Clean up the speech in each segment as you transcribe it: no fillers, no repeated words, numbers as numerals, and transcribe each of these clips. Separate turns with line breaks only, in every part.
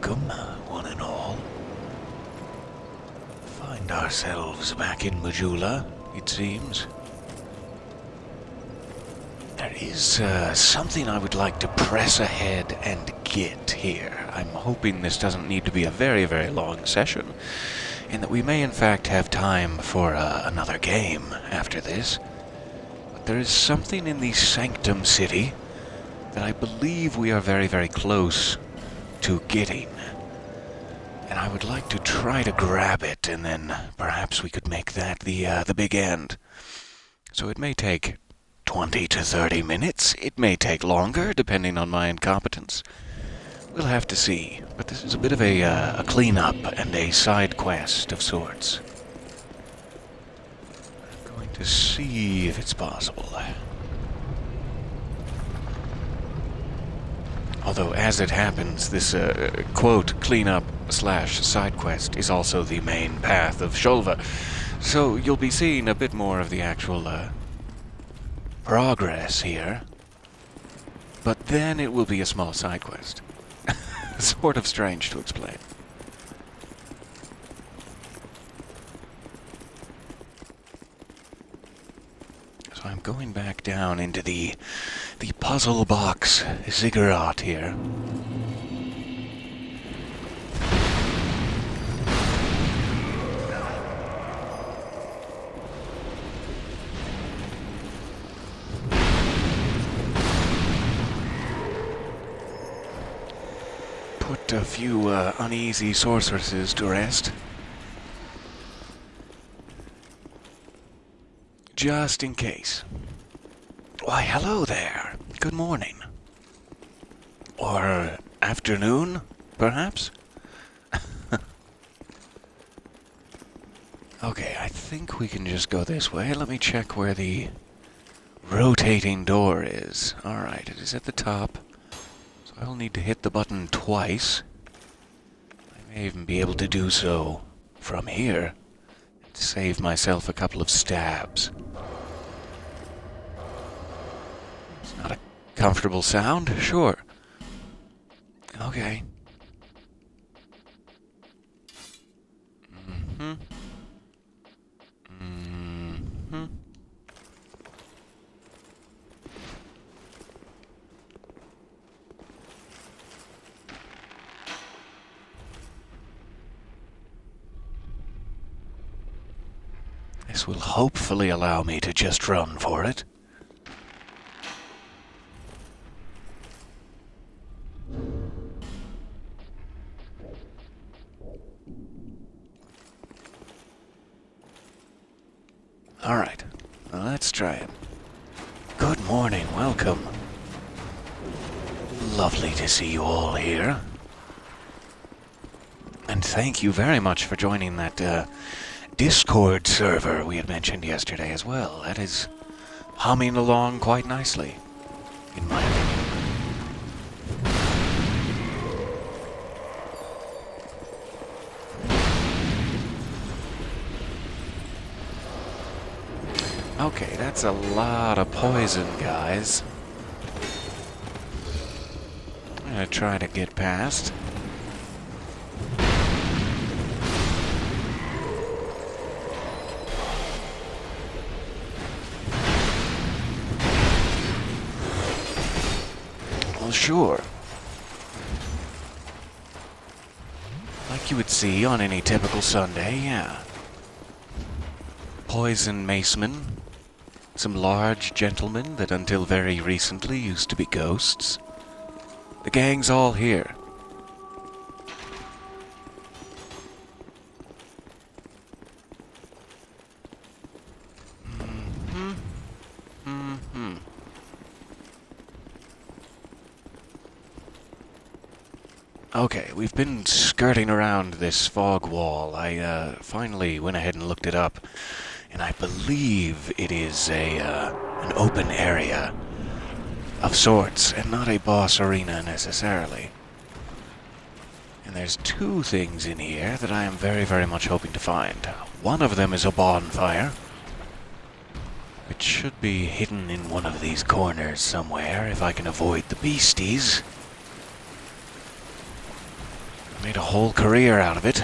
welcome, one and all. Find ourselves back in Majula, it seems. There is something I would like to press ahead and get here. I'm hoping this doesn't need to be a very, very long session, and that we may in fact have time for another game after this. But there is something in the Sanctum City that I believe we are very, very close to getting. And I would like to try to grab it, and then perhaps we could make that the big end. So it may take 20 to 30 minutes. It may take longer, depending on my incompetence. We'll have to see. But this is a bit of a cleanup and a side quest of sorts. I'm going to see if it's possible. Although, as it happens, this, quote, cleanup / side quest is also the main path of Shulva. So you'll be seeing a bit more of the actual, progress here. But then it will be a small side quest. Sort of strange to explain. So I'm going back down into the puzzle box ziggurat here. Put a few uneasy sorceresses to rest. Just in case. Why, hello there. Good morning. Or afternoon, perhaps? Okay, I think we can just go this way. Let me check where the rotating door is. Alright, it is at the top. So I'll need to hit the button twice. I may even be able to do so from here. To save myself a couple of stabs. It's not a comfortable sound, sure. Okay. This will hopefully allow me to just run for it. Alright, let's try it. Good morning, welcome. Lovely to see you all here. And thank you very much for joining that, Discord server we had mentioned yesterday as well. That is humming along quite nicely, in my opinion. Okay, that's a lot of poison, guys. I'm gonna try to get past. Well, sure. Like you would see on any typical Sunday, yeah. Poison macemen. Some large gentlemen that until very recently used to be ghosts. The gang's all here. Okay, we've been skirting around this fog wall. I finally went ahead and looked it up, and I believe it is an open area of sorts, and not a boss arena necessarily. And there's two things in here that I am very, very much hoping to find. One of them is a bonfire, which should be hidden in one of these corners somewhere if I can avoid the beasties. Made a whole career out of it.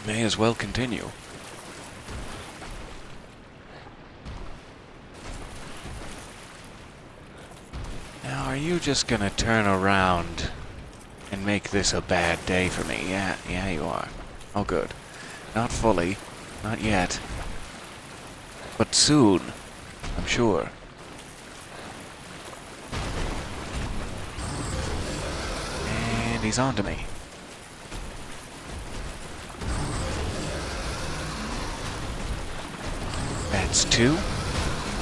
May as well continue. Now, are you just gonna turn around and make this a bad day for me? Yeah, you are. Oh, good. Not fully. Not yet. But soon, I'm sure. And he's onto me. That's two.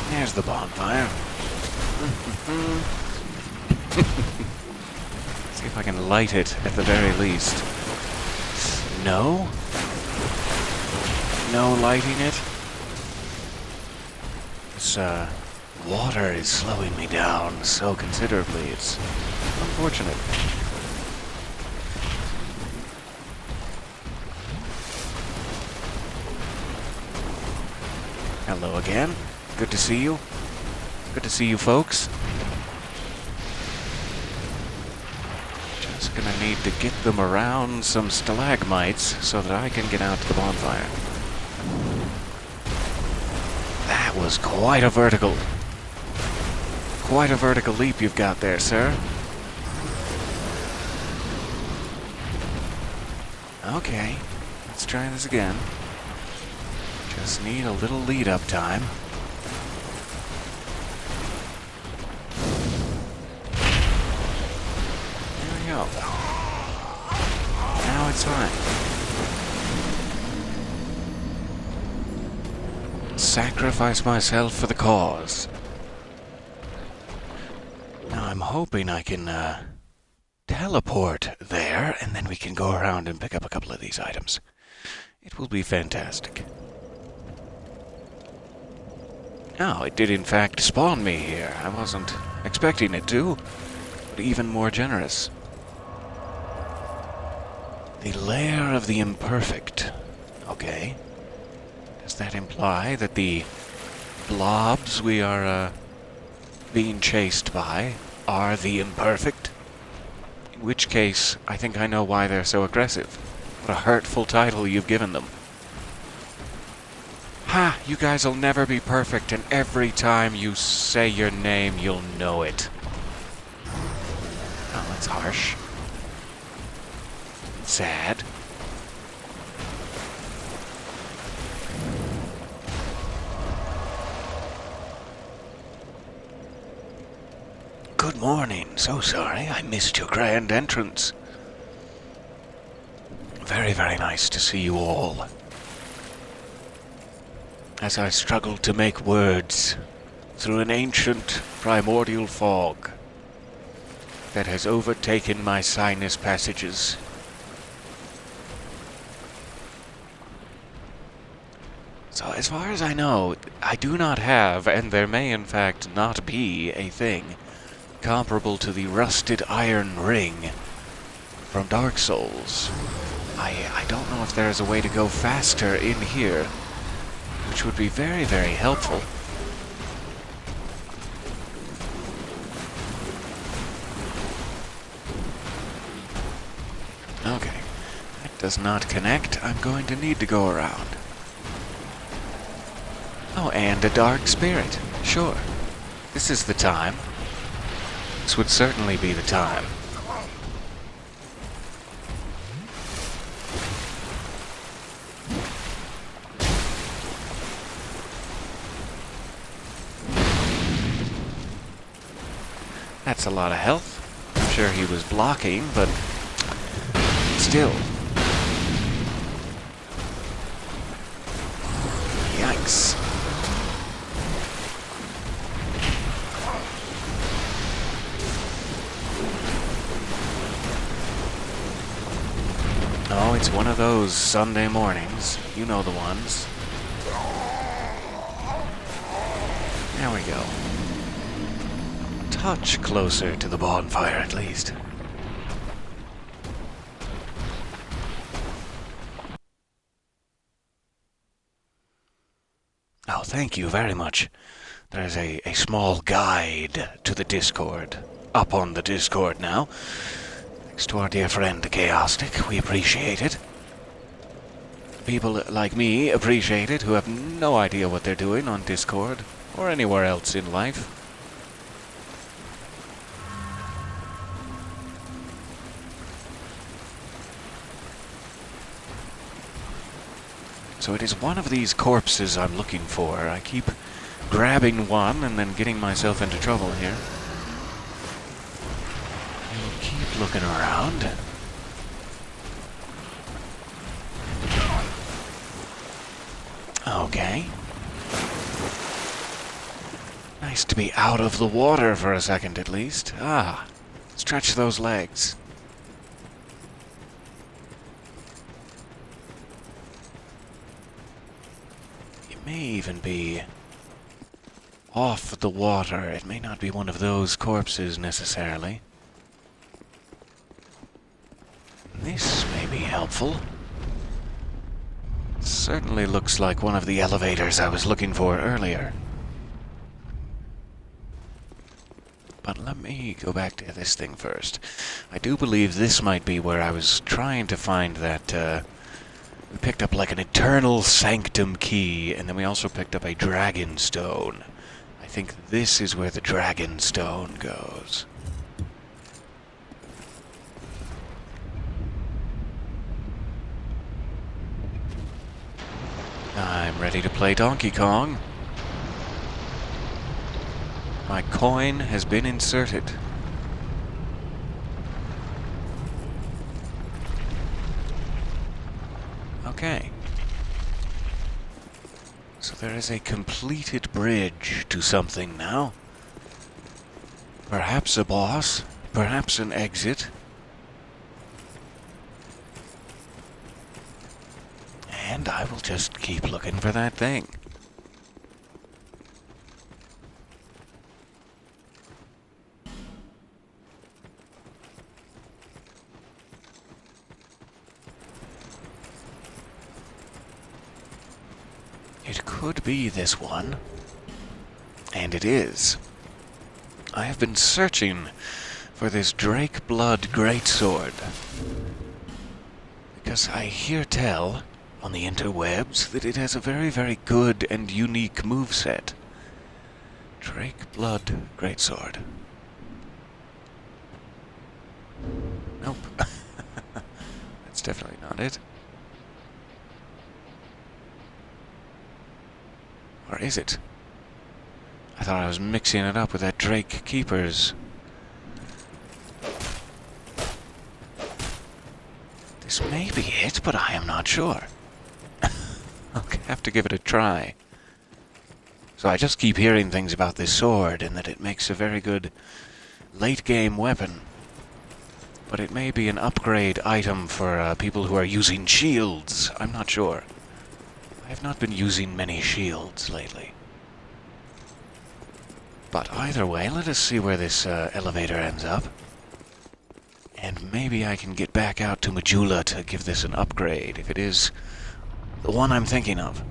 There's the bonfire. See if I can light it at the very least. No? No lighting it? This, water is slowing me down so considerably. It's unfortunate. Hello again. Good to see you. Good to see you folks. Just gonna need to get them around some stalagmites so that I can get out to the bonfire. That was quite a vertical. Quite a vertical leap you've got there, sir. Okay, let's try this again. Just need a little lead-up time. There we go. Now it's fine. Sacrifice myself for the cause. Now I'm hoping I can teleport there, and then we can go around and pick up a couple of these items. It will be fantastic. Oh, it did in fact spawn me here. I wasn't expecting it to, but even more generous. The lair of the imperfect. Okay. Does that imply that the blobs we are being chased by are the imperfect? In which case, I think I know why they're so aggressive. What a hurtful title you've given them. Ha! You guys will never be perfect, and every time you say your name, you'll know it. Oh, that's harsh. Sad. Good morning. So sorry I missed your grand entrance. Very, very nice to see you all. As I struggled to make words through an ancient primordial fog that has overtaken my sinus passages. So as far as I know, I do not have, and there may in fact not be, a thing comparable to the rusted iron ring from Dark Souls. I don't know if there is a way to go faster in here, which would be very, very helpful. Okay, that does not connect. I'm going to need to go around. Oh, and a dark spirit. Sure. This is the time. This would certainly be the time. That's a lot of health. I'm sure he was blocking, but still. Yikes. Oh, it's one of those Sunday mornings. You know the ones. There we go. Touch closer to the bonfire, at least. Oh, thank you very much. There's a small guide to the Discord up on the Discord now. Thanks to our dear friend Chaostic, we appreciate it. People like me appreciate it who have no idea what they're doing on Discord or anywhere else in life. So it is one of these corpses I'm looking for. I keep grabbing one and then getting myself into trouble here. And keep looking around. Okay. Nice to be out of the water for a second at least. Ah, stretch those legs. It may even be off the water. It may not be one of those corpses necessarily. This may be helpful. Certainly looks like one of the elevators I was looking for earlier. But let me go back to this thing first. I do believe this might be where I was trying to find that, we picked up like an eternal sanctum key, and then we also picked up a dragon stone. I think this is where the dragon stone goes. I'm ready to play Donkey Kong. My coin has been inserted. Okay. So there is a completed bridge to something now. Perhaps a boss, perhaps an exit. And I will just keep looking for that thing. It could be this one. And it is. I have been searching for this Drake Blood Greatsword. Because I hear tell on the interwebs that it has a very, very good and unique moveset. Drake Blood Greatsword. Nope. That's definitely not it. Or is it? I thought I was mixing it up with that Drake Keeper's. This may be it, but I am not sure. I'll have to give it a try. So I just keep hearing things about this sword and that it makes a very good late-game weapon. But it may be an upgrade item for people who are using shields. I'm not sure. I have not been using many shields lately. But either way, let us see where this elevator ends up. And maybe I can get back out to Majula to give this an upgrade, if it is the one I'm thinking of.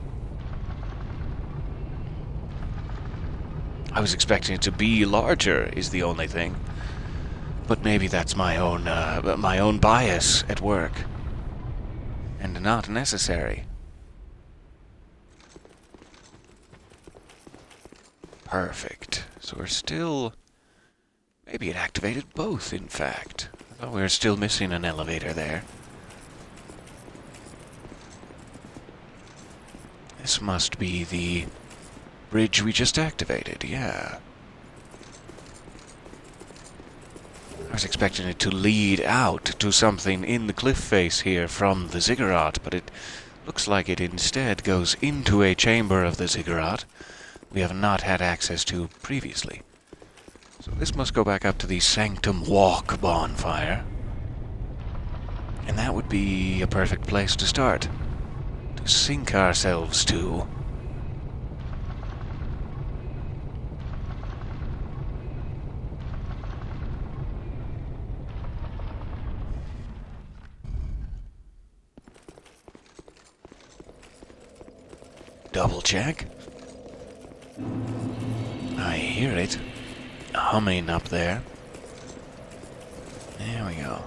I was expecting it to be larger, is the only thing. But maybe that's my own bias at work. And not necessary. Perfect. So we're still... Maybe it activated both, in fact. I thought we were still missing an elevator there. This must be the bridge we just activated, yeah. I was expecting it to lead out to something in the cliff face here from the ziggurat, but it looks like it instead goes into a chamber of the ziggurat we have not had access to previously. So this must go back up to the Sanctum Walk bonfire. And that would be a perfect place to start. To sink ourselves to. Double check. I hear it humming up there. There we go.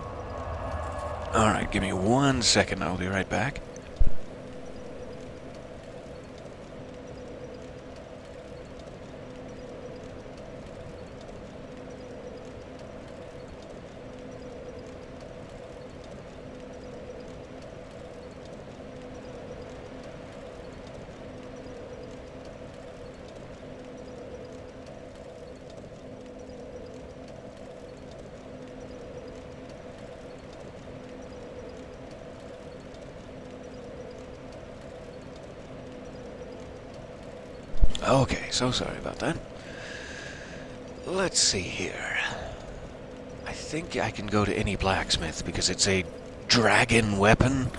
Alright, give me 1 second. I'll be right back. Okay, so sorry about that. Let's see here. I think I can go to any blacksmith because it's a dragon weapon,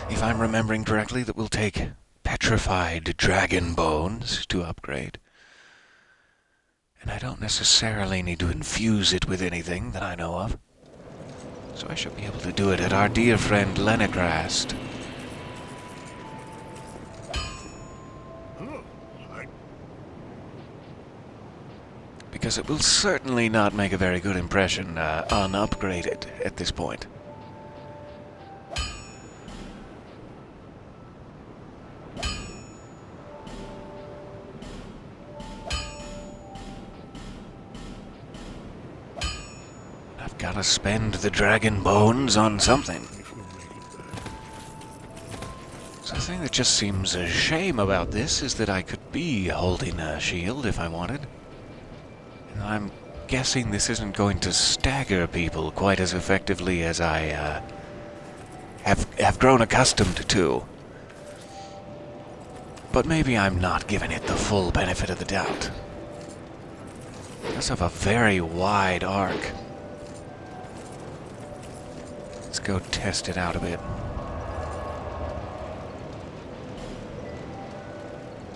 if I'm remembering correctly, that will take petrified dragon bones to upgrade. And I don't necessarily need to infuse it with anything that I know of. So I should be able to do it at our dear friend Lenegrast. Because it will certainly not make a very good impression unupgraded at this point. I've got to spend the dragon bones on something. So the thing that just seems a shame about this is that I could be holding a shield if I wanted. And I'm guessing this isn't going to stagger people quite as effectively as I have grown accustomed to. But maybe I'm not giving it the full benefit of the doubt. It does have a very wide arc. Let's go test it out a bit.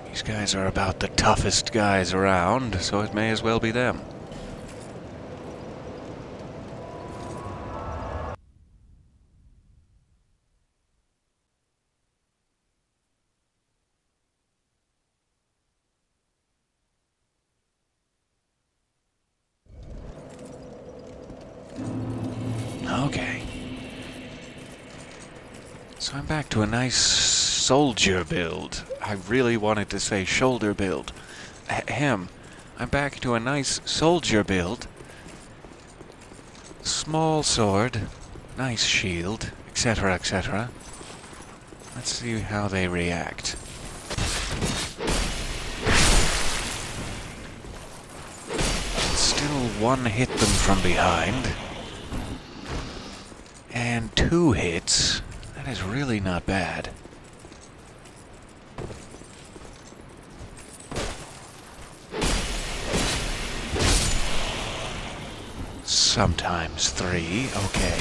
These guys are about the toughest guys around, so it may as well be them. Okay. So I'm back to a nice soldier build. I really wanted to say shoulder build. I'm back to a nice soldier build. Small sword, nice shield, etc., etc. Let's see how they react. Still one hit them from behind. And 2 hits. That is really not bad. Sometimes 3, okay.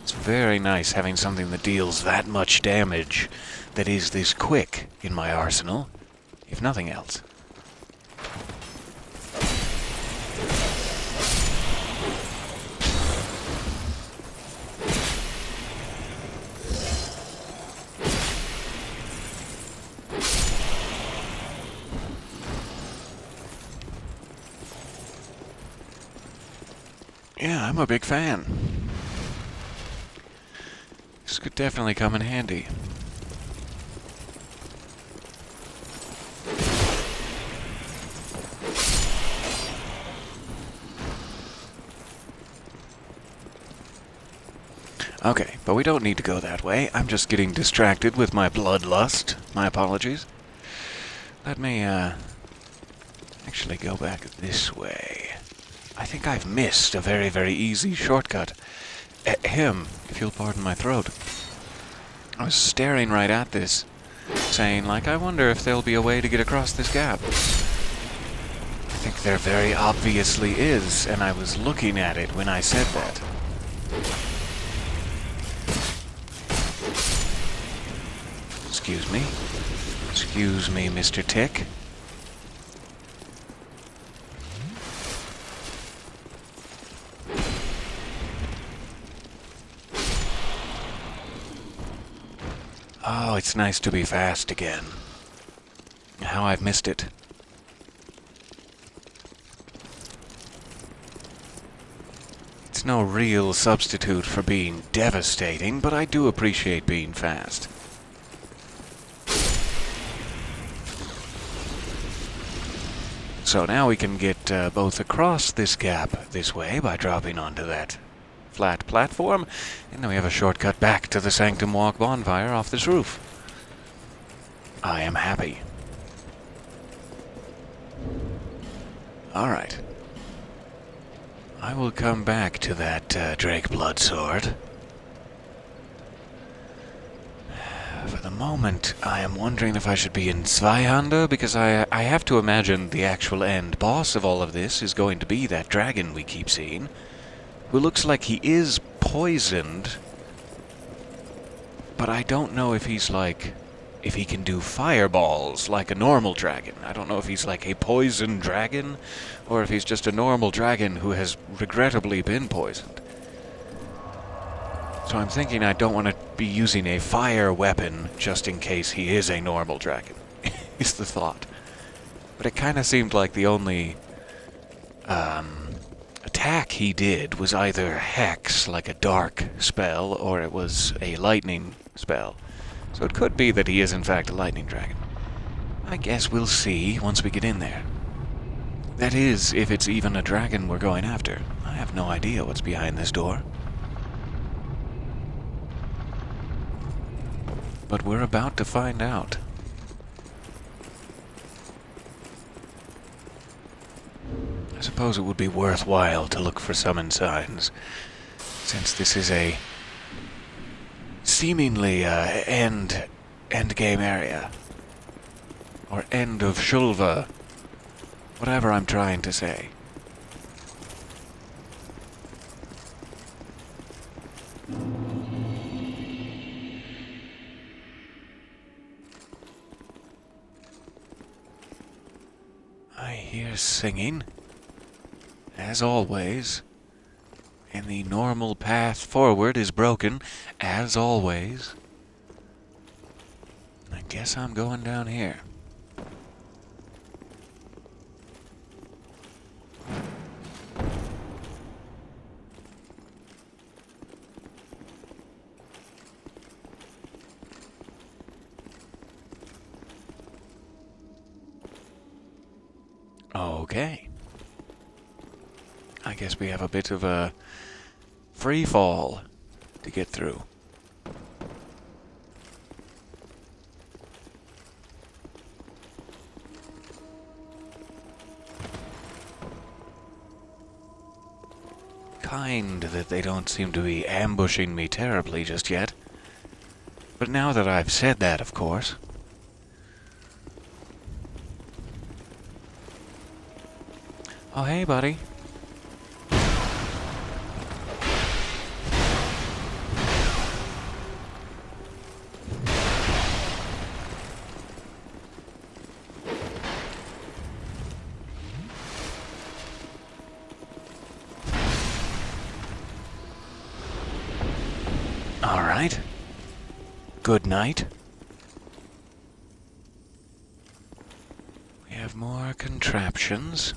It's very nice having something that deals that much damage, that is this quick in my arsenal, if nothing else. Yeah, I'm a big fan. This could definitely come in handy. Okay, but we don't need to go that way. I'm just getting distracted with my bloodlust. My apologies. Let me, actually go back this way. I think I've missed a very, very easy shortcut. If you'll pardon my throat. I was staring right at this, saying, like, I wonder if there'll be a way to get across this gap. I think there very obviously is, and I was looking at it when I said that. Excuse me. Excuse me, Mr. Tick. Oh, it's nice to be fast again. How I've missed it. It's no real substitute for being devastating, but I do appreciate being fast. So now we can get both across this gap this way by dropping onto that flat platform, and then we have a shortcut back to the Sanctum Walk bonfire off this roof. I am happy. Alright. I will come back to that Drake Blood Sword. For the moment, I am wondering if I should be in Zweihanda, because I have to imagine the actual end boss of all of this is going to be that dragon we keep seeing, who looks like he is poisoned, but I don't know if he's like... if he can do fireballs like a normal dragon. I don't know if he's like a poison dragon, or if he's just a normal dragon who has regrettably been poisoned. So I'm thinking I don't want to be using a fire weapon just in case he is a normal dragon, is the thought. But it kind of seemed like the only attack he did was either Hex, like a dark spell, or it was a lightning spell. So it could be that he is in fact a lightning dragon. I guess we'll see once we get in there. That is, if it's even a dragon we're going after. I have no idea what's behind this door. But we're about to find out. I suppose it would be worthwhile to look for summon signs, since this is a seemingly end game area, or end of Shulva, whatever I'm trying to say. I hear singing, as always. And the normal path forward is broken, as always. I guess I'm going down here. Okay. I guess we have a bit of a free fall to get through. Kind that they don't seem to be ambushing me terribly just yet. But now that I've said that, of course. Oh, hey, buddy. All right. Good night. We have more contraptions.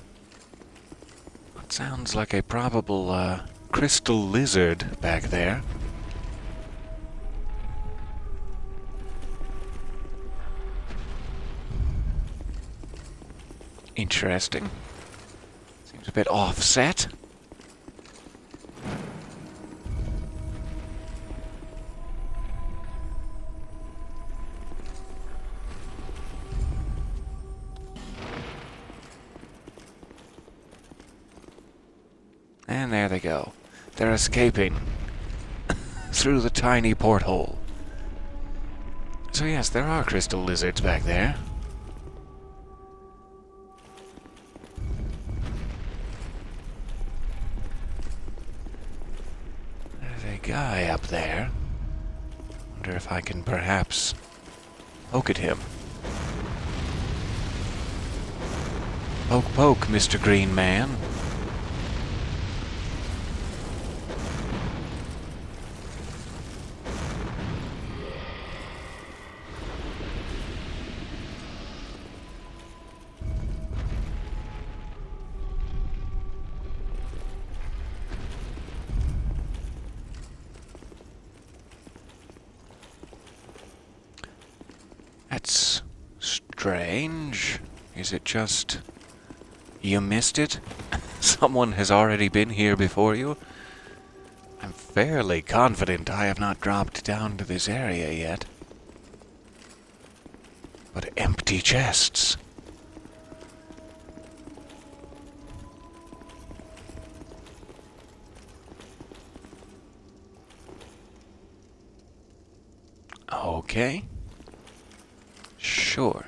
What sounds like a probable crystal lizard back there. Interesting. Seems a bit offset. And there they go. They're escaping through the tiny porthole. So yes, there are crystal lizards back there. There's a guy up there. Wonder if I can perhaps poke at him. Poke, poke, Mr. Green Man. strange. Is it just... you missed it? Someone has already been here before you? I'm fairly confident I have not dropped down to this area yet. But empty chests. Okay. Sure.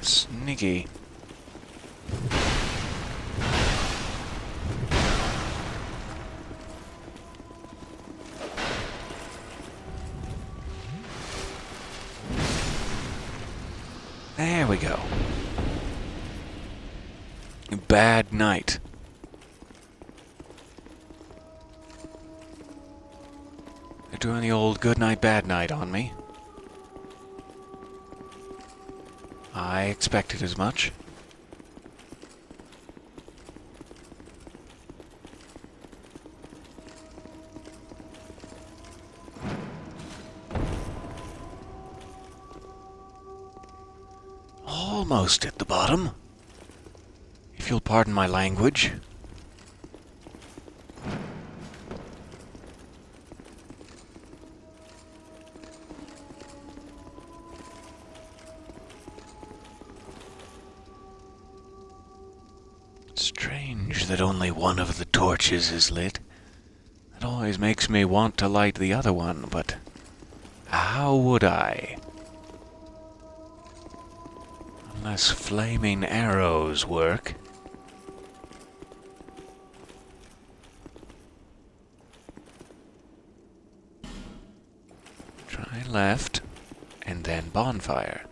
Sneaky. There we go. Bad night. They're doing the old good night, bad night on me. I expected as much. Almost at the bottom, if you'll pardon my language. Strange that only one of the torches is lit. It always makes me want to light the other one, but how would I? Unless flaming arrows work. Try left, and then bonfire.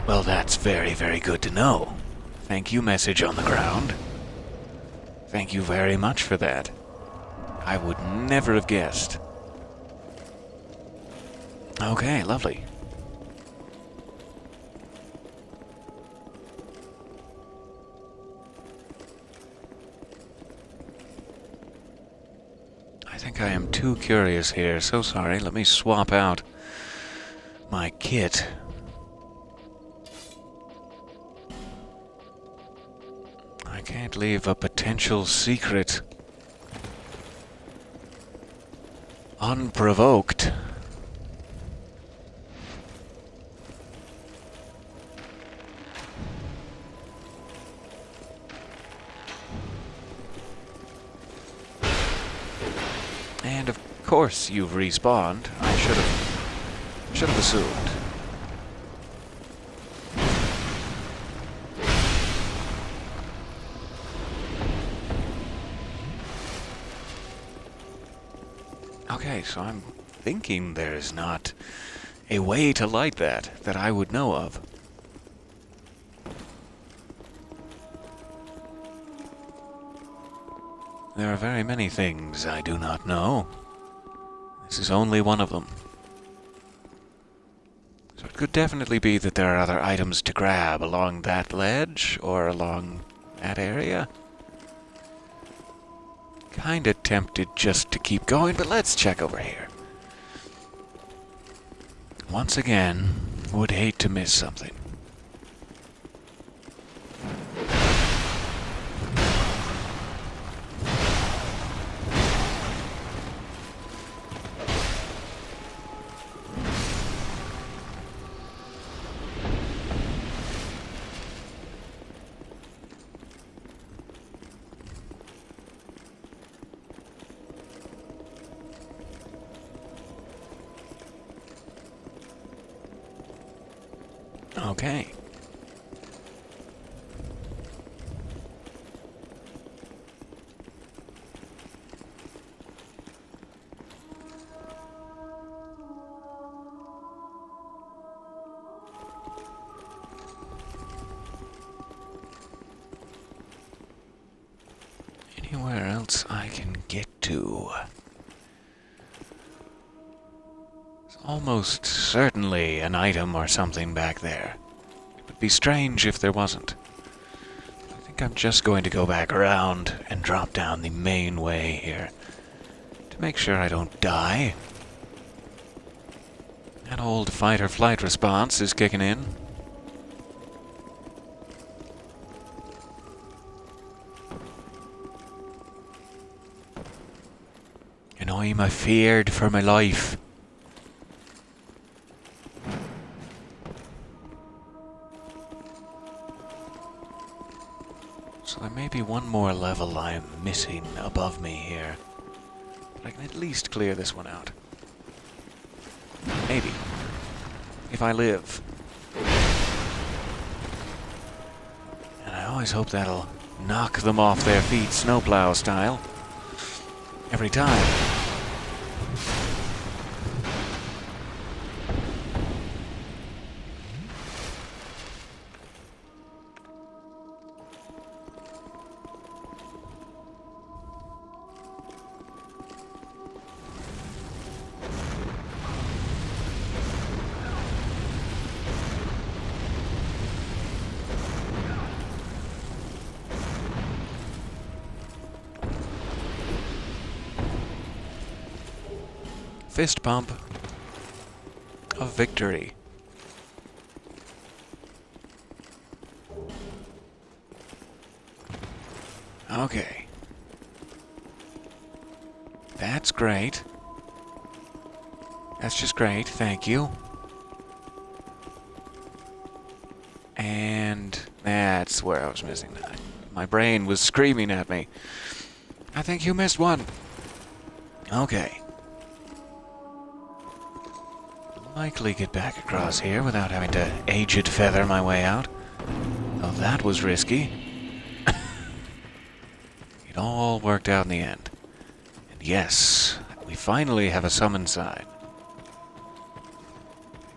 Well, that's very, very good to know. Thank you, message on the ground. Thank you very much for that. I would never have guessed. Okay, lovely. I think I am too curious here. So sorry. Let me swap out my kit. I can't leave a potential secret unprovoked. And of course you've respawned. I should have assumed. Okay, so I'm thinking there's not a way to light that I would know of. There are very many things I do not know. This is only one of them. So it could definitely be that there are other items to grab along that ledge or along that area. Kinda tempted just to keep going, but let's check over here. Once again, would hate to miss something. Okay. can get to. There's almost certainly an item or something back there. It would be strange if there wasn't. I think I'm just going to go back around and drop down the main way here to make sure I don't die. That old fight-or-flight response is kicking in. And I'm afeared for my life. So there may be one more level I'm missing above me here. But I can at least clear this one out. Maybe. If I live. And I always hope that'll knock them off their feet snowplow style. Every time. Fist pump of victory. Okay. That's great. That's just great, thank you. And that's where I was missing that. My brain was screaming at me. I think you missed one. Okay. Likely get back across here without having to aged feather my way out. Though that was risky. It all worked out in the end. And yes, we finally have a summon sign.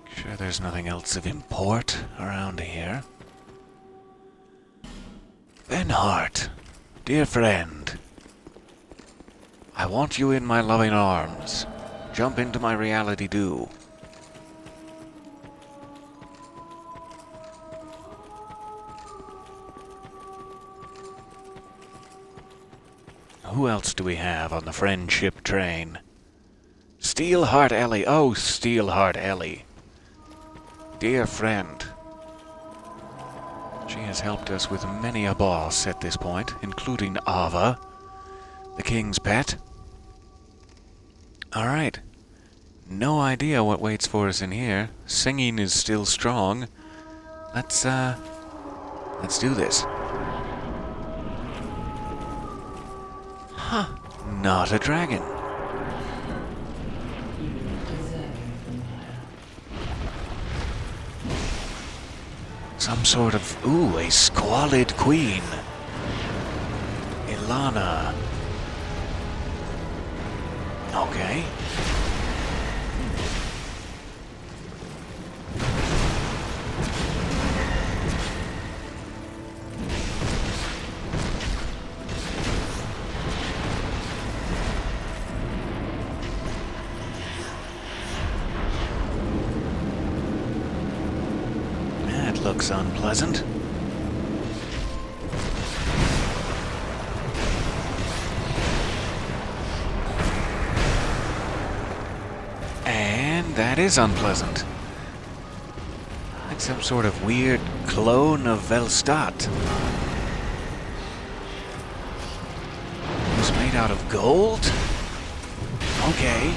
Make sure there's nothing else of import around here. Benhart, dear friend. I want you in my loving arms. Jump into my reality do. Who else do we have on the friendship train? Steelheart Ellie. Oh, Steelheart Ellie. Dear friend. She has helped us with many a boss at this point, including Ava, the king's pet. Alright. No idea what waits for us in here. Singing is still strong. Let's do this. Huh, not a dragon. Some sort of, a squalid queen. Ilana. Okay. Looks unpleasant. And that is unpleasant. Like some sort of weird clone of Velstadt. It was made out of gold? Okay.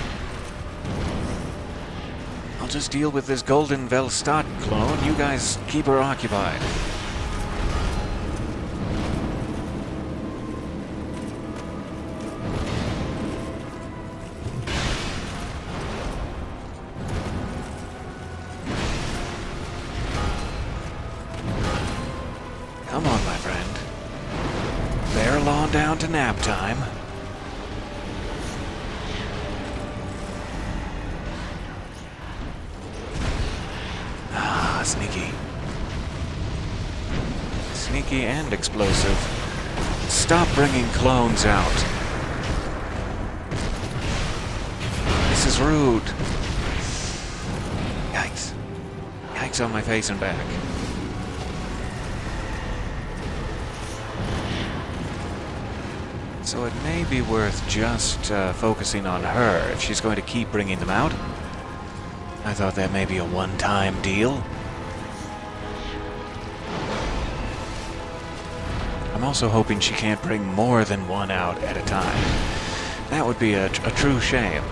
I'll just deal with this golden Velstadt clone. You guys keep her occupied. Come on, my friend. Barrel on down to nap time. Sneaky. Sneaky and explosive. Stop bringing clones out. is rude. Yikes. Yikes on my face and back. So it may be worth just focusing on her if she's going to keep bringing them out. I thought that may be a one-time deal. I'm also hoping she can't bring more than one out at a time. That would be a true shame.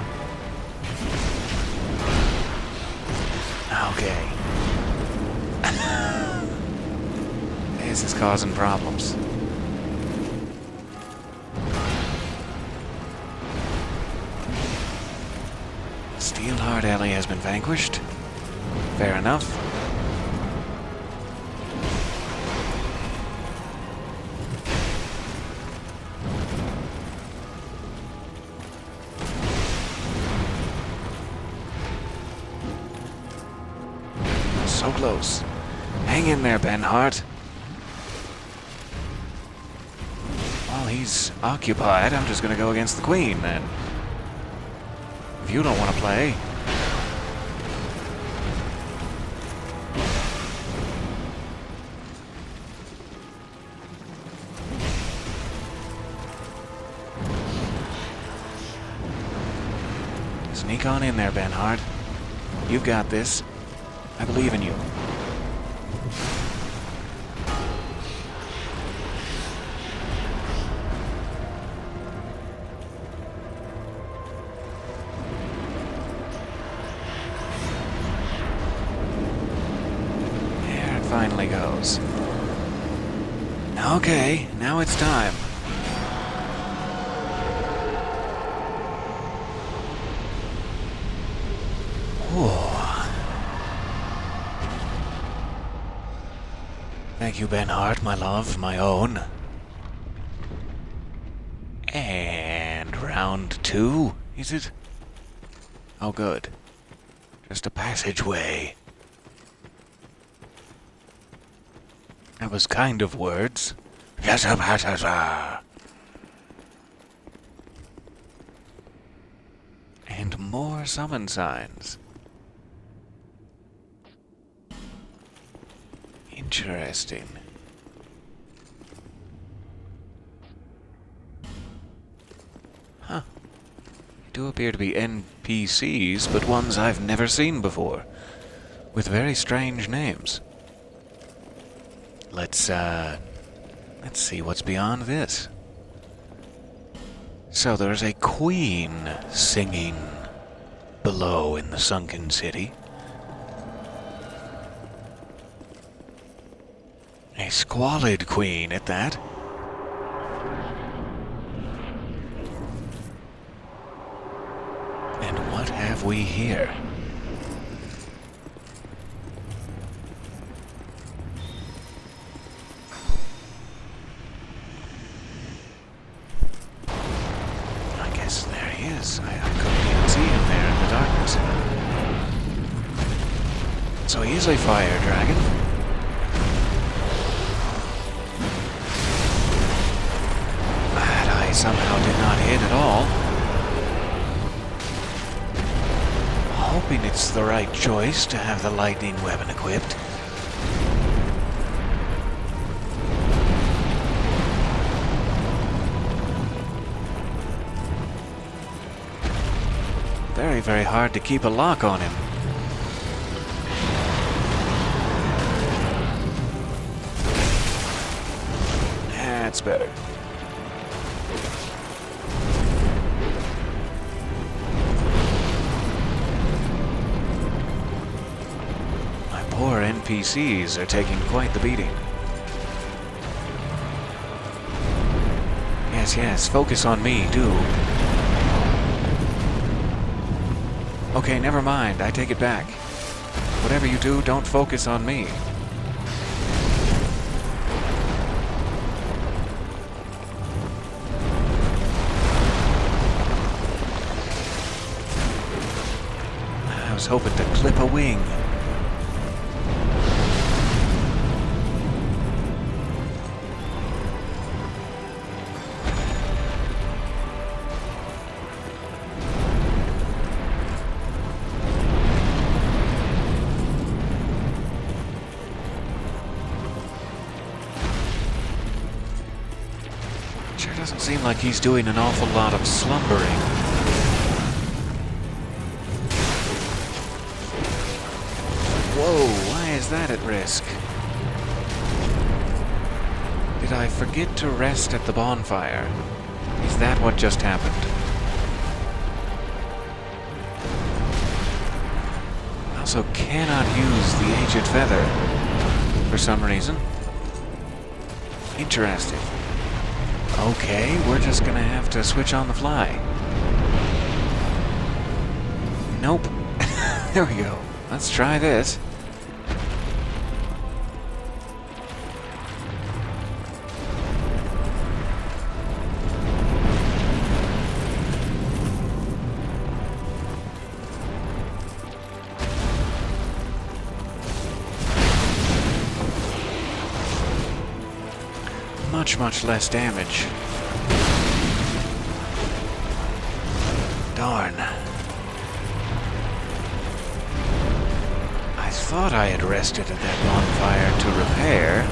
Okay. This is causing problems. Steelheart Alley has been vanquished. Fair enough. So close. Hang in there, Benhart. While he's occupied, I'm just gonna go against the Queen, then. If you don't want to play. Sneak on in there, Benhart. You've got this. I believe in you. There it finally goes. Okay, now it's time. Thank you, Benhart, my love, my own. And round 2, is it? Oh, good. Just a passageway. That was kind of words. Yes, a passageway. And more summon signs. Interesting. Huh. They do appear to be NPCs, but ones I've never seen before, with very strange names. Let's see what's beyond this. So there's a queen singing below in the sunken city. A squalid queen at that. And what have we here? I guess there he is. I couldn't even see him there in the darkness. So he is a fire dragon. Somehow did not hit at all. Hoping it's the right choice to have the lightning weapon equipped. Very, very hard to keep a lock on him. That's better. Poor NPCs are taking quite the beating. Yes, yes, focus on me, do. Okay, never mind, I take it back. Whatever you do, don't focus on me. I was hoping to clip a wing. Doesn't seem like he's doing an awful lot of slumbering. Whoa, why is that at risk? Did I forget to rest at the bonfire? Is that what just happened? I also cannot use the aged feather for some reason. Interesting. Okay, we're just gonna have to switch on the fly. Nope. There we go. Let's try this. Much less damage. Darn. I thought I had rested at that bonfire to repair.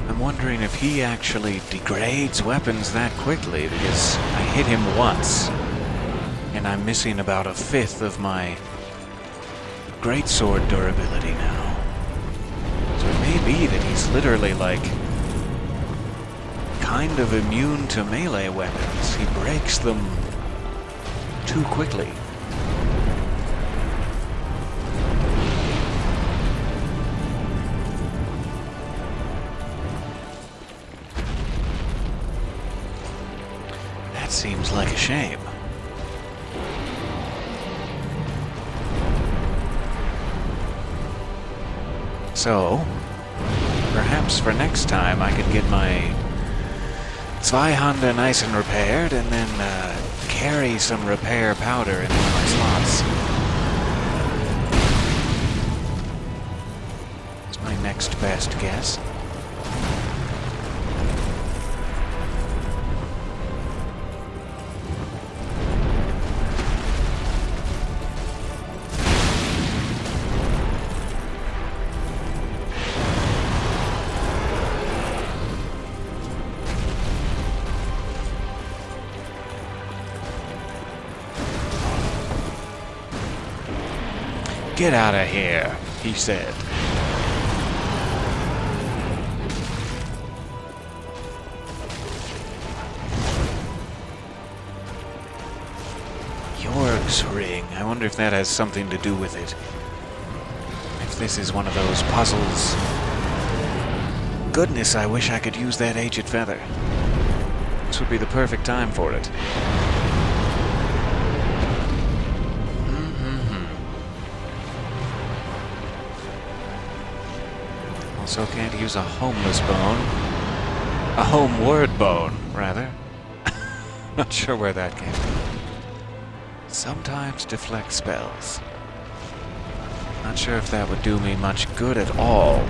I'm wondering if he actually degrades weapons that quickly, because I hit him once, and I'm missing about 1/5 of my greatsword durability now. So it may be that he's literally like kind of immune to melee weapons. He breaks them too quickly. That seems like a shame. So, perhaps for next time I could get my Zweihande nice and repaired, and then carry some repair powder in one of my slots. It's my next best guess. Get out of here, he said. Jorg's ring. I wonder if that has something to do with it. If this is one of those puzzles. Goodness, I wish I could use that aged feather. This would be the perfect time for it. Also can't use a homeless bone. A homeward bone, rather. Not sure where that came from. Sometimes deflect spells. Not sure if that would do me much good at all.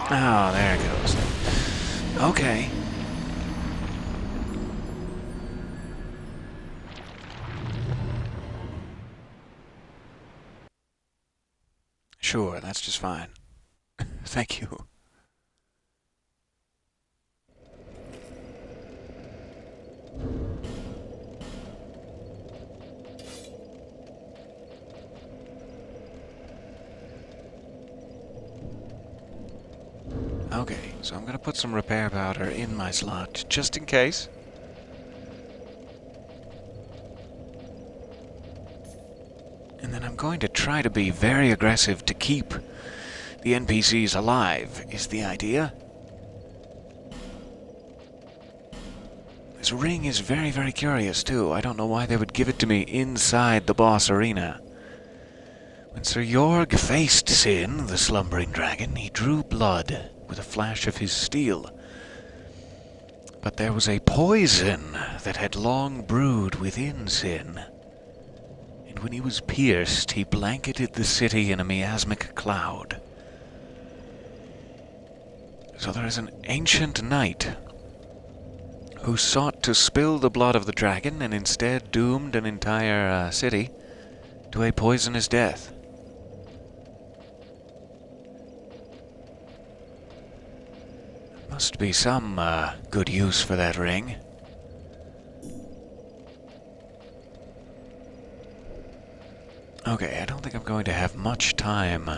Oh, there it goes. Okay. Sure, that's just fine. Thank you. Okay, so I'm gonna put some repair powder in my slot, just in case. And then I'm going to try to be very aggressive to keep the NPCs alive, is the idea. This ring is very, very curious, too. I don't know why they would give it to me inside the boss arena. When Sir Jorg faced Sin, the slumbering dragon, he drew blood with a flash of his steel. But there was a poison that had long brewed within Sin. And when he was pierced, he blanketed the city in a miasmic cloud. So there is an ancient knight who sought to spill the blood of the dragon and instead doomed an entire city to a poisonous death. Must be some good use for that ring. Okay, I don't think I'm going to have much time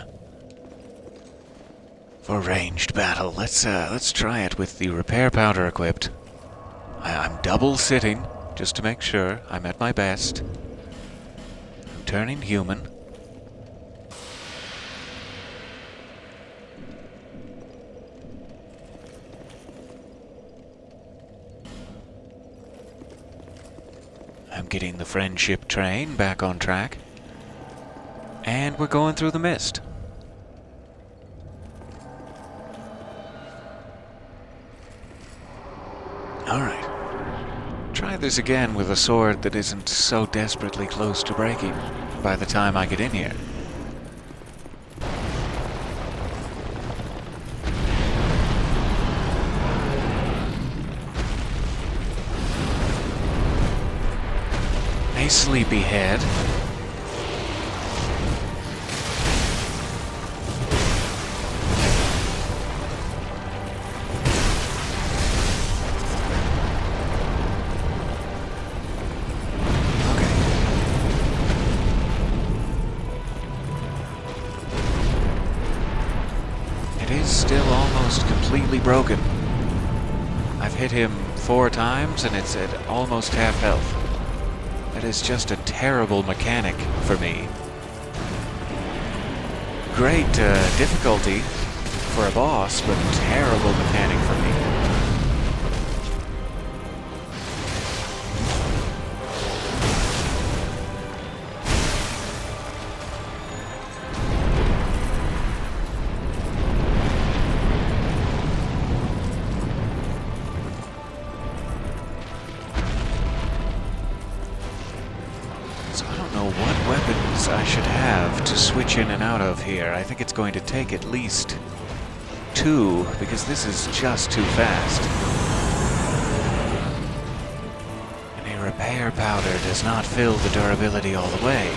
for ranged battle. Let's try it with the repair powder equipped. I'm double sitting just to make sure I'm at my best. I'm turning human. I'm getting the friendship train back on track. And we're going through the mist. Alright. Try this again with a sword that isn't so desperately close to breaking by the time I get in here. A sleepyhead. Still almost completely broken. I've hit him 4 times and it's at almost half health. That is just a terrible mechanic for me. Great difficulty for a boss, but terrible mechanic for me. I should have to switch in and out of here. I think it's going to take at least 2, because this is just too fast. And a repair powder does not fill the durability all the way.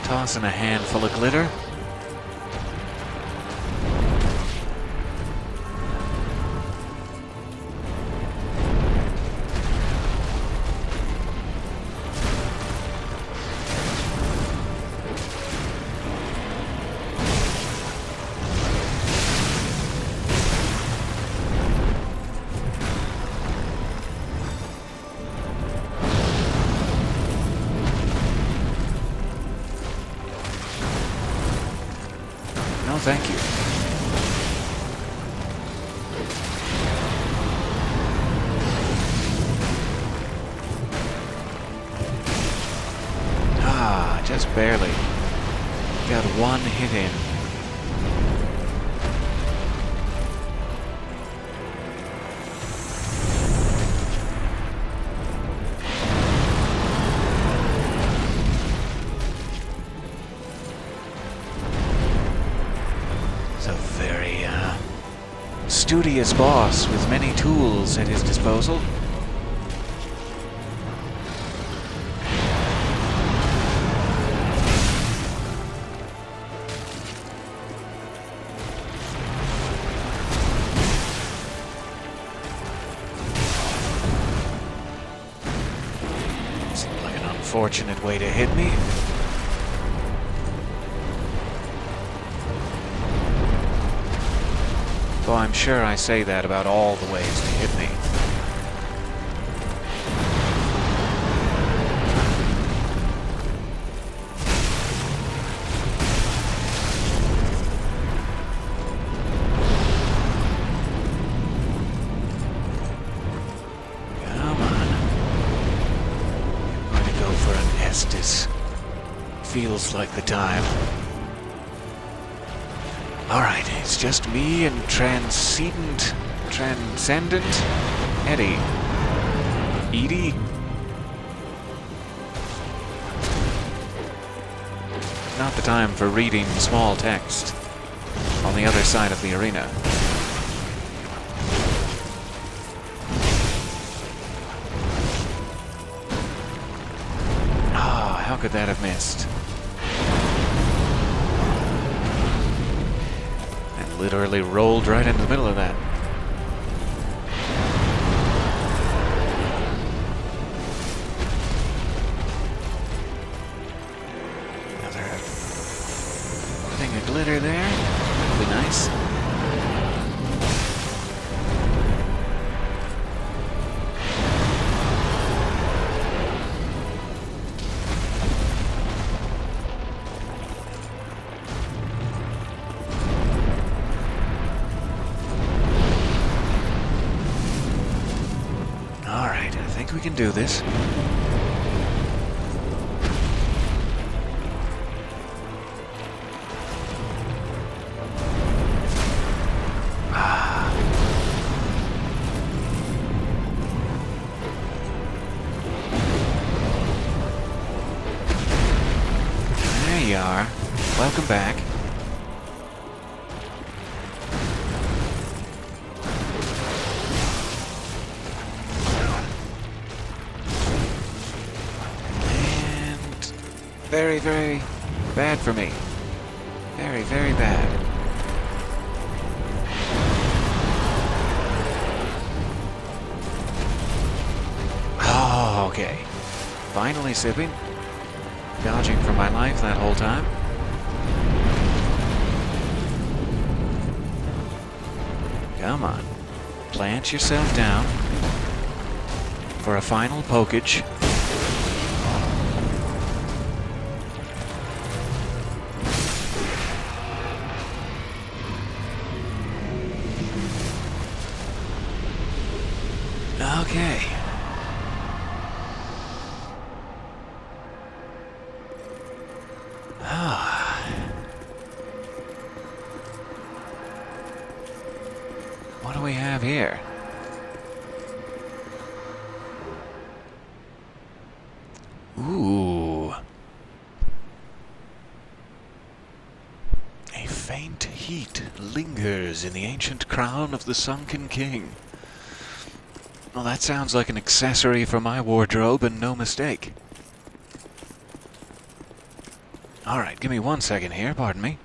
Tossing a handful of glitter. No, thank you. Ah, just barely. Got 1 hit in. Studious boss with many tools at his disposal. unfortunate way to hit me. Though I'm sure I say that about all the ways to hit me. Feels like the time. Alright, it's just me and transcendent Eddie. Edie? Not the time for reading small text on the other side of the arena. Oh, how could that have missed? Literally rolled right into the middle of that. Another thing of glitter there. That'll be nice. We can do this. There you are. Welcome back. Very, very bad for me. Very, very bad. Oh, okay. Finally sipping. Dodging for my life that whole time. Come on. Plant yourself down for a final pokage. Okay. What do we have here? Ooh. A faint heat lingers in the ancient crown of the sunken king. Well, that sounds like an accessory for my wardrobe, and no mistake. Alright, give me 1 second here, pardon me.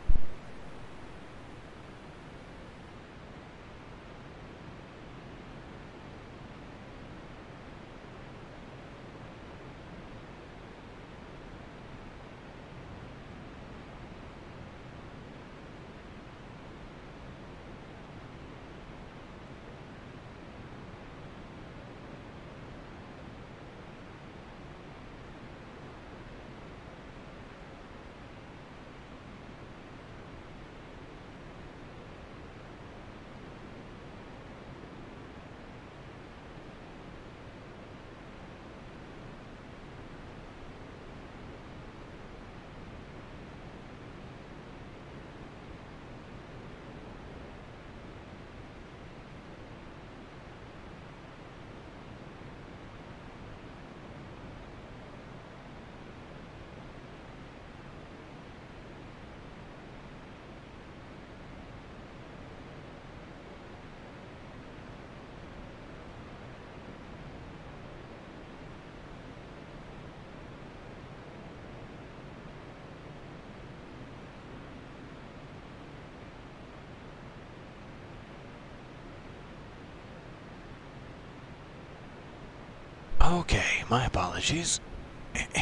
Okay, my apologies.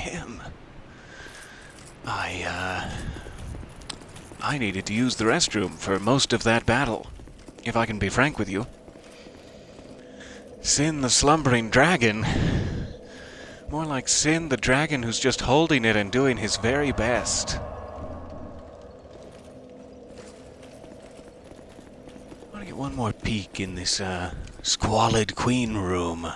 him. I needed to use the restroom for most of that battle, if I can be frank with you. Sin the slumbering dragon. More like Sin the dragon who's just holding it and doing his very best. I want to get one more peek in this squalid queen room.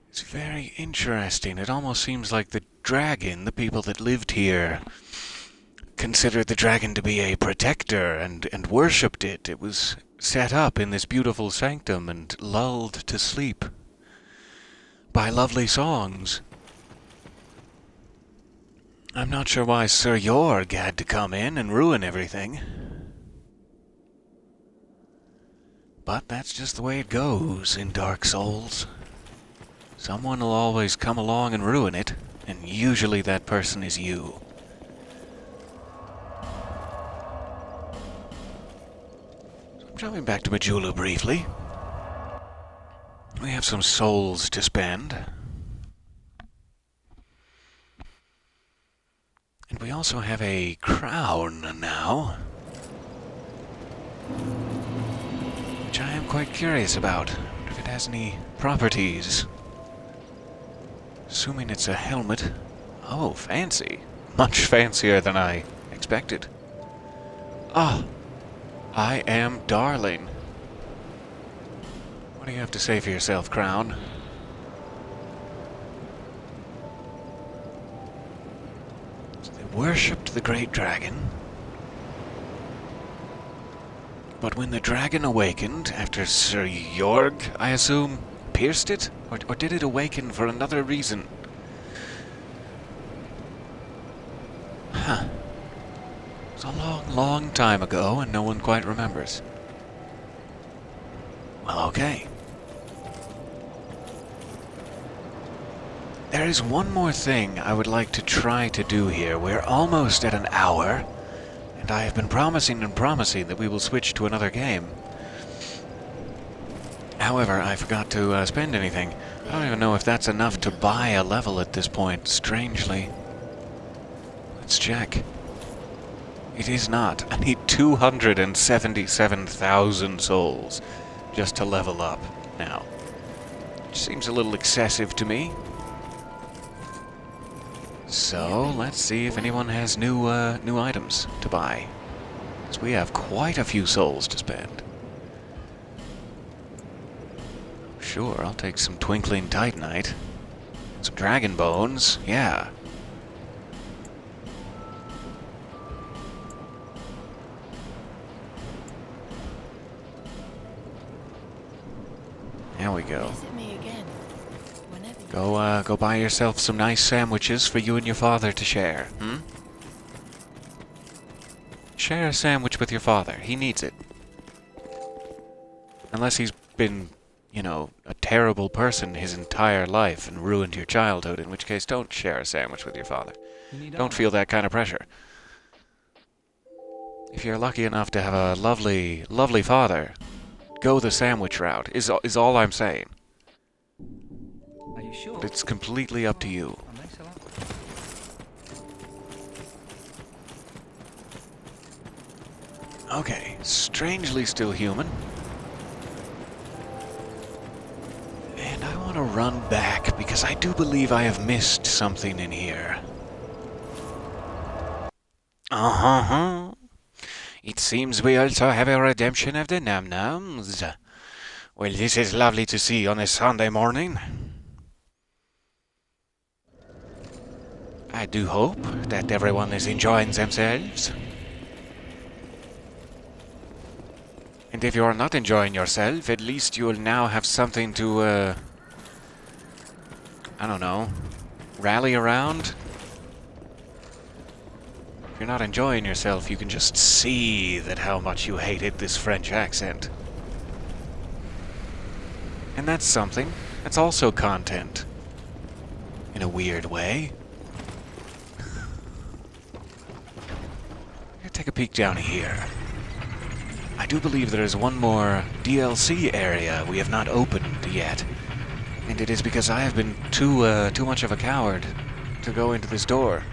It's very interesting. It almost seems like the dragon, the people that lived here, considered the dragon to be a protector and worshipped it. It was set up in this beautiful sanctum and lulled to sleep by lovely songs. I'm not sure why Sir Jorg had to come in and ruin everything. But that's just the way it goes in Dark Souls. Someone will always come along and ruin it, and usually that person is you. So I'm jumping back to Majula briefly. We have some souls to spend. And we also have a crown now, which I am quite curious about, if it has any properties. Assuming it's a helmet. Oh, fancy. Much fancier than I expected. Ah, I am darling. What do you have to say for yourself, Crown? So they worshipped the great dragon. But when the dragon awakened, after Sir Jorg, I assume, pierced it? Or did it awaken for another reason? Huh. It was a long, long time ago, and no one quite remembers. Well, okay. There is one more thing I would like to try to do here. We're almost at an hour, and I have been promising and promising that we will switch to another game. However, I forgot to spend anything. I don't even know if that's enough to buy a level at this point, strangely. Let's check. It is not. I need 277,000 souls just to level up now. Which seems a little excessive to me. So, let's see if anyone has new items to buy. Because we have quite a few souls to spend. Sure, I'll take some Twinkling Titanite. Some Dragon Bones, yeah. There we go. Go buy yourself some nice sandwiches for you and your father to share, hmm? Share a sandwich with your father. He needs it. Unless he's been, you know, a terrible person his entire life and ruined your childhood, in which case don't share a sandwich with your father. Don't feel that kind of pressure. If you're lucky enough to have a lovely, lovely father, go the sandwich route, is all I'm saying.
Are you sure?
But it's completely up to you. Okay, strangely still human. And I want to run back because I do believe I have missed something in here. Uh-huh. It seems we also have a redemption of the Nam-Nams. Well, this is lovely to see on a Sunday morning. I do hope that everyone is enjoying themselves. And if you are not enjoying yourself, at least you will now have something to, I don't know, rally around. If you're not enjoying yourself, you can just see that how much you hated this French accent. And that's something. That's also content. In a weird way. Take a peek down here. I do believe there is one more DLC area we have not opened yet. And it is because I have been too much of a coward to go into this door.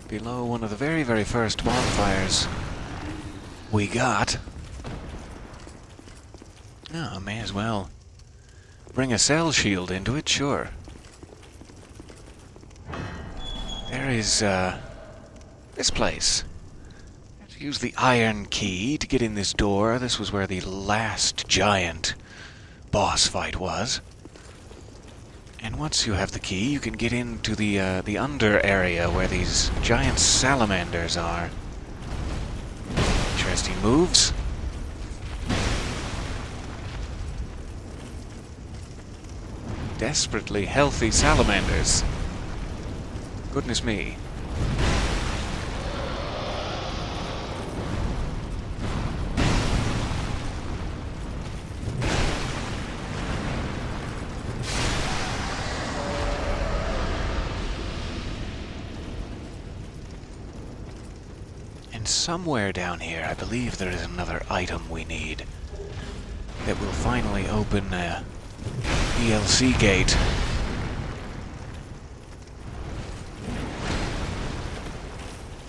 Below one of the very, very first bonfires we got. Oh, I may as well bring a cell shield into it, sure. There is, this place. I have to use the iron key to get in this door. This was where the last giant boss fight was. And once you have the key, you can get into the under area where these giant salamanders are. Interesting moves. Desperately healthy salamanders. Goodness me. And somewhere down here, I believe there is another item we need that will finally open a DLC gate.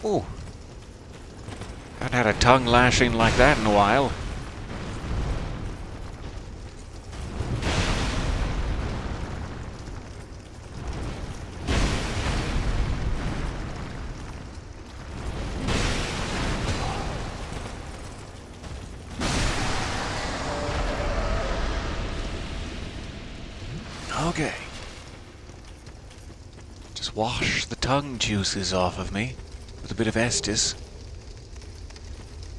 Ooh. Haven't had a tongue lashing like that in a while. Okay. Just wash the tongue juices off of me with a bit of Estus.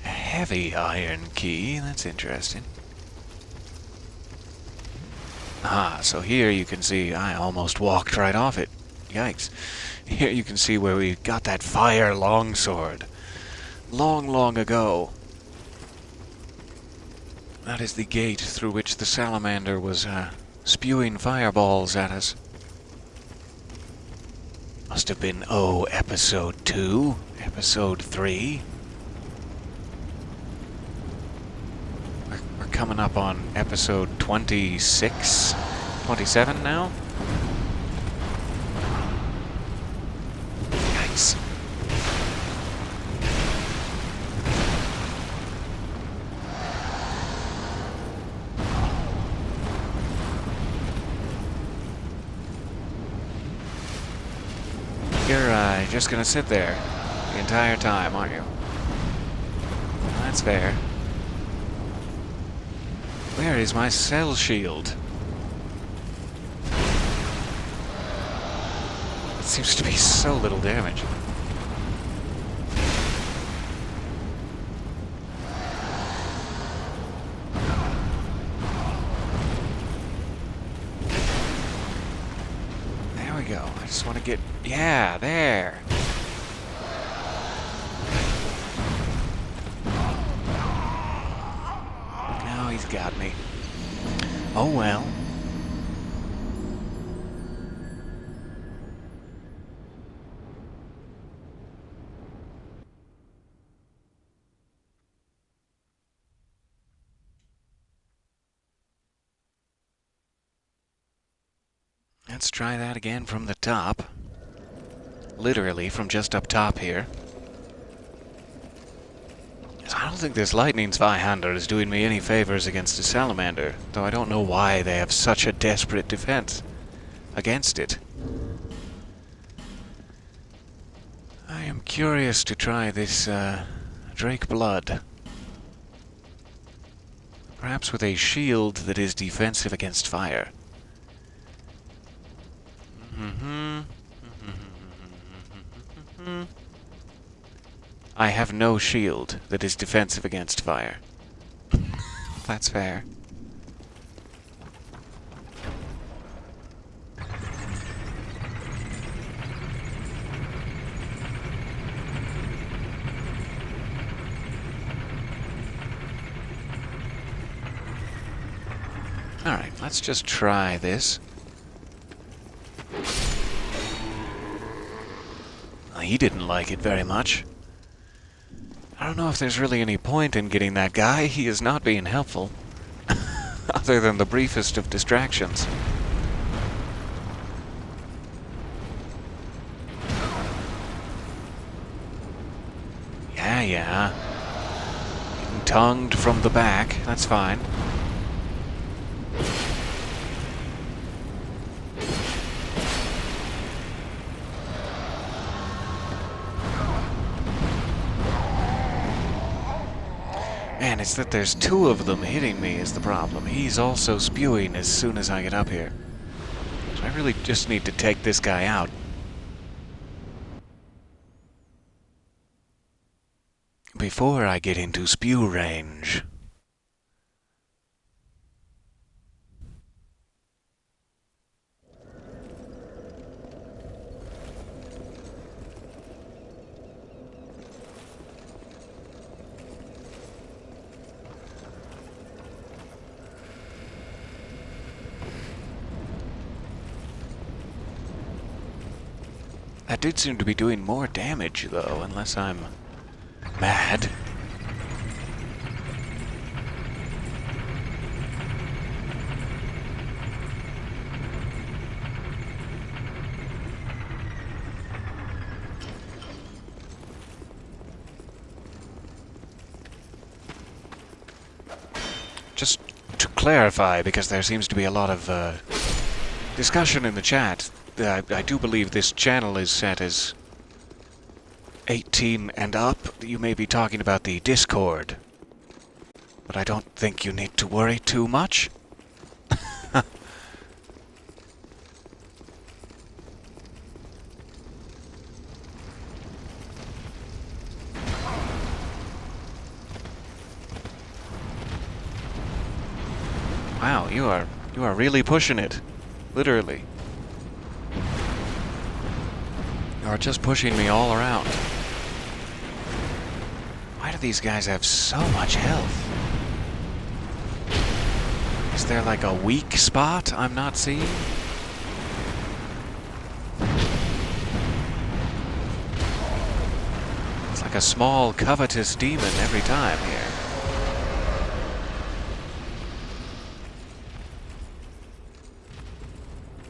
A heavy iron key, that's interesting. Ah, so here you can see, I almost walked right off it. Yikes. Here you can see where we got that fire longsword. Long, long ago. That is the gate through which the salamander was, spewing fireballs at us. Must have been, episode 2, episode 3. We're coming up on episode 26, 27 now? Yikes. You're just gonna sit there the entire time, aren't you? That's fair. Where is my cell shield? It seems to be so little damage. There we go. I just want to get... Yeah, there. Now he's got me. Oh well. Let's try that again from the top. Literally from just up top here. I don't think this lightning Zweihander is doing me any favors against a salamander, though I don't know why they have such a desperate defense against it. I am curious to try this Drake Blood. Perhaps with a shield that is defensive against fire. I have no shield that is defensive against fire. That's fair. Alright, let's just try this. He didn't like it very much. I don't know if there's really any point in getting that guy. He is not being helpful. Other than the briefest of distractions. Yeah. Getting tongued from the back. That's fine. Man, it's that there's two of them hitting me is the problem. He's also spewing as soon as I get up here. So I really just need to take this guy out. Before I get into spew range. That did seem to be doing more damage, though, unless I'm mad. Just to clarify, because there seems to be a lot of discussion in the chat, I do believe this channel is set as 18 and up. You may be talking about the Discord, but I don't think you need to worry too much. Wow, you are really pushing it. Literally. You are just pushing me all around. Why do these guys have so much health? Is there like a weak spot I'm not seeing? It's like a small covetous demon every time here.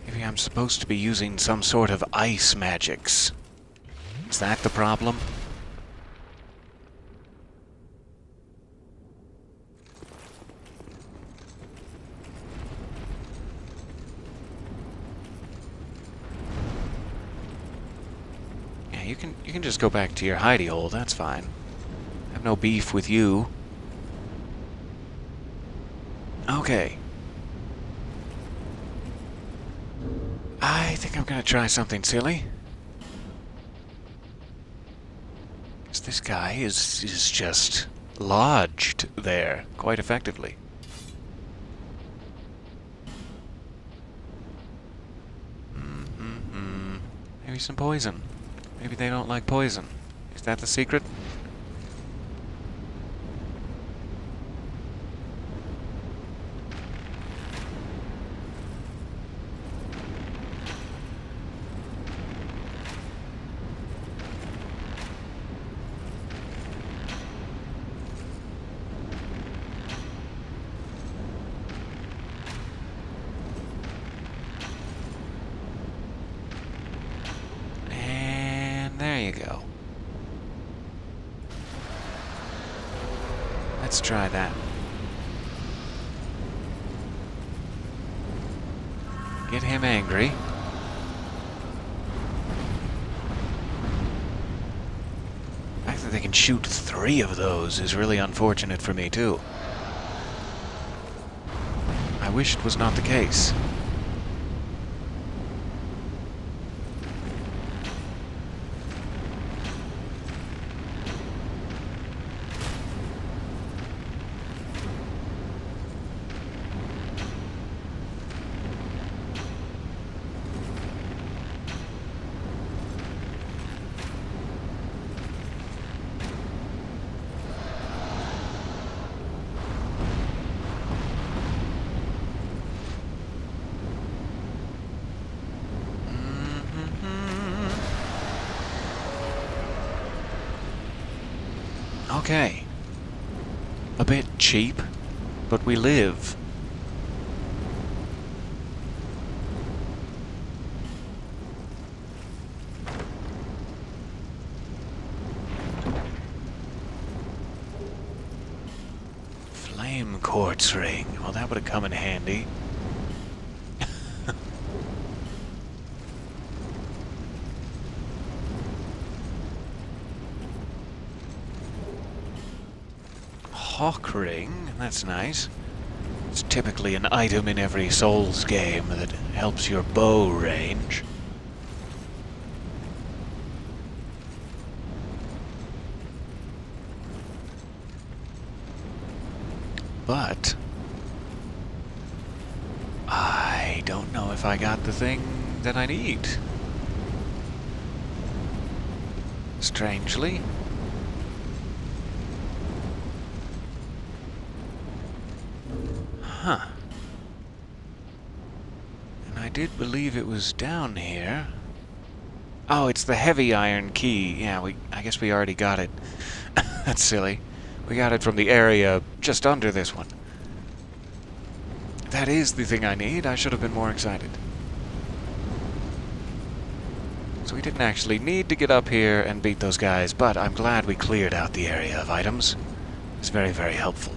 Maybe I'm supposed to be using some sort of ice magics. Is that the problem? Yeah, you can just go back to your hidey hole, that's fine. I have no beef with you. Okay. I think I'm gonna try something silly. Because this guy is just lodged there quite effectively. Maybe some poison. Maybe they don't like poison. Is that the secret? There you go. Let's try that. Get him angry. The fact that they can shoot 3 of those is really unfortunate for me, too. I wish it was not the case. Okay. A bit cheap, but we live. Flame quartz ring. Well, that would have come in handy. Hawk ring. That's nice. It's typically an item in every Souls game that helps your bow range. But I don't know if I got the thing that I need. Strangely. Huh. And I did believe it was down here. Oh, it's the heavy iron key. Yeah, I guess we already got it. That's silly. We got it from the area just under this one. That is the thing I need. I should have been more excited. So we didn't actually need to get up here and beat those guys, but I'm glad we cleared out the area of items. It's very, very helpful.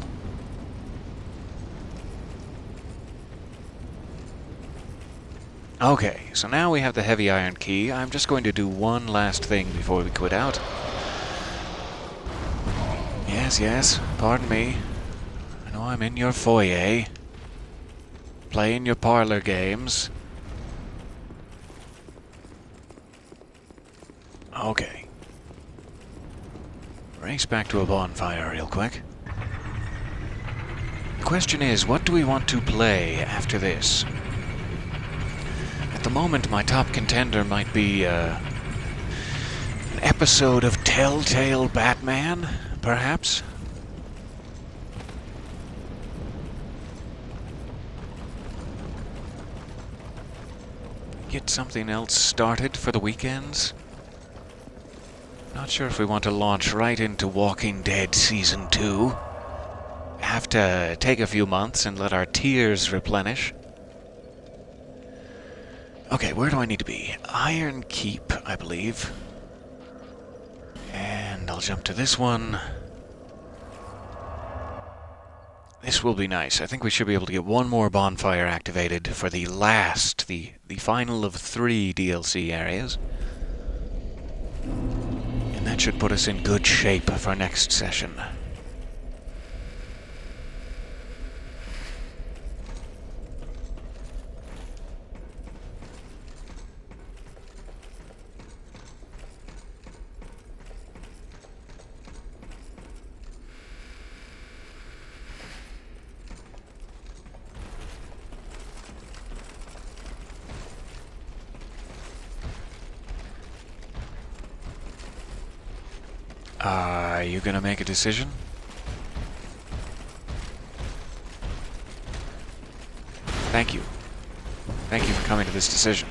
Okay, so now we have the heavy iron key. I'm just going to do one last thing before we quit out. Yes, pardon me. I know I'm in your foyer, playing your parlor games. Okay. Race back to a bonfire real quick. The question is, what do we want to play after this? At the moment, my top contender might be an episode of Telltale Batman, perhaps? Get something else started for the weekends? Not sure if we want to launch right into Walking Dead Season 2. Have to take a few months and let our tiers replenish. Okay, where do I need to be? Iron Keep, I believe. And I'll jump to this one. This will be nice. I think we should be able to get one more bonfire activated for the last, the final of 3 DLC areas. And that should put us in good shape for next session. Are you gonna make a decision? Thank you. Thank you for coming to this decision.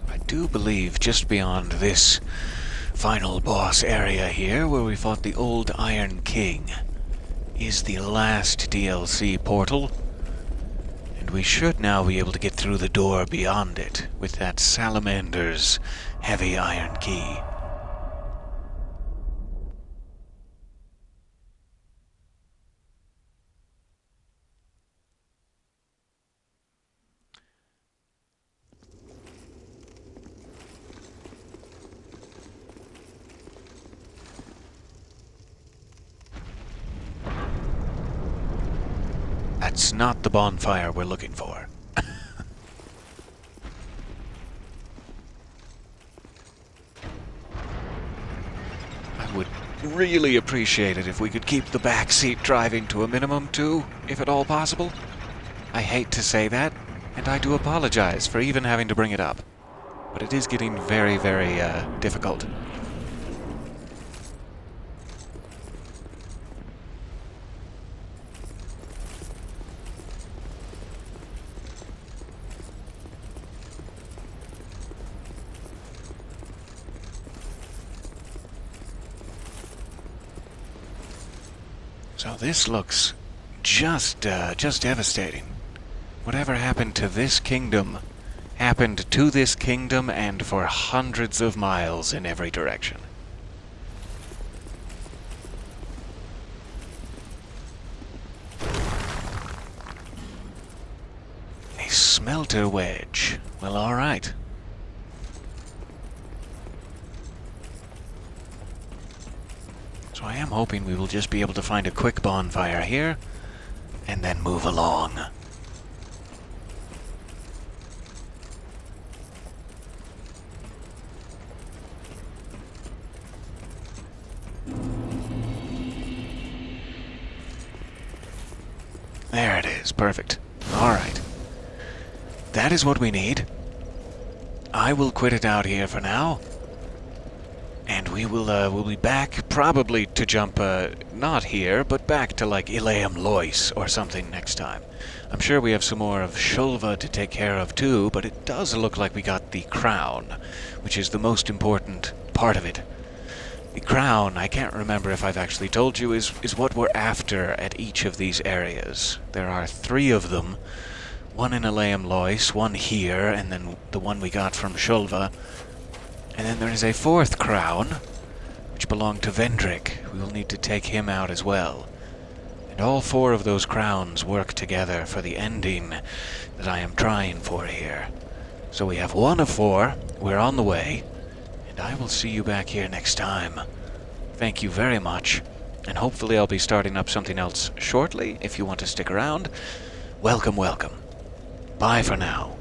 I do believe just beyond this final boss area here, where we fought the old Iron King, is the last DLC portal, and we should now be able to get through the door beyond it with that Salamander's heavy iron key. That's not the bonfire we're looking for. I would really appreciate it if we could keep the backseat driving to a minimum too, if at all possible. I hate to say that, and I do apologize for even having to bring it up. But it is getting very, very difficult. So this looks just devastating. Whatever happened to this kingdom happened to this kingdom and for hundreds of miles in every direction. A smelter wedge. Well, all right. So I am hoping we will just be able to find a quick bonfire here and then move along. There it is. Perfect. All right. That is what we need. I will quit it out here for now. And we'll be back probably to jump, not here, but back to like Iliam Lois or something next time. I'm sure we have some more of Shulva to take care of too, but it does look like we got the crown, which is the most important part of it. The crown, I can't remember if I've actually told you, is what we're after at each of these areas. There are 3 of them. One in Iliam Lois, one here, and then the one we got from Shulva. And then there is a 4th crown, which belonged to Vendrick. We will need to take him out as well. And all 4 of those crowns work together for the ending that I am trying for here. So we have 1 of 4, we're on the way, and I will see you back here next time. Thank you very much, and hopefully I'll be starting up something else shortly if you want to stick around. Welcome, welcome. Bye for now.